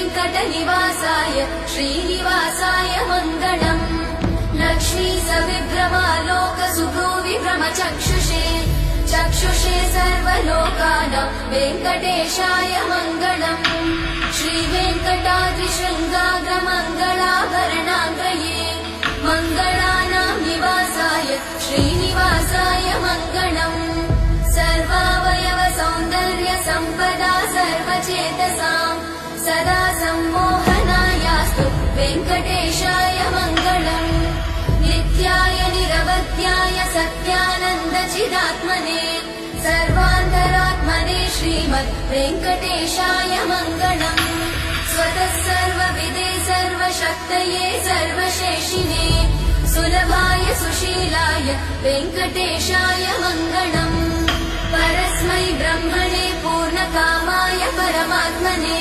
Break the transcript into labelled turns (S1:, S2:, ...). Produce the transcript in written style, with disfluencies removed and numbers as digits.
S1: वेङ्कटनिवासाय श्रीनिवासाय मङ्गलम् लक्ष्मी सविभ्रमालोकसुभ्रूविभ्रमचक्षुषे चक्षुषे सर्वलोकानां वेङ्कटेशाय मङ्गलम् श्रीवेङ्कटाद्रिशृङ्गाग्रमङ्गलाभरणाङ्गये मङ्गलानां निवासाय श्रीनिवासाय मङ्गलम् सर्वावयव सौन्दर्य सम्पदा सर्वचेतसां सदा सम्मोहनायास्तु वेङ्कटेशाय मङ्गलम् नित्याय निरवध्याय सत्यानन्दचिदात्मने सर्वान्तरात्मने श्रीमद् वेङ्कटेशाय मङ्गलम् स्वतः सर्वविदे सर्वशक्तये सर्वशेषिने सुलभाय सुशीलाय वेङ्कटेशाय मङ्गलम् परस्मै ब्रह्मणे पूर्णकामाय परमात्मने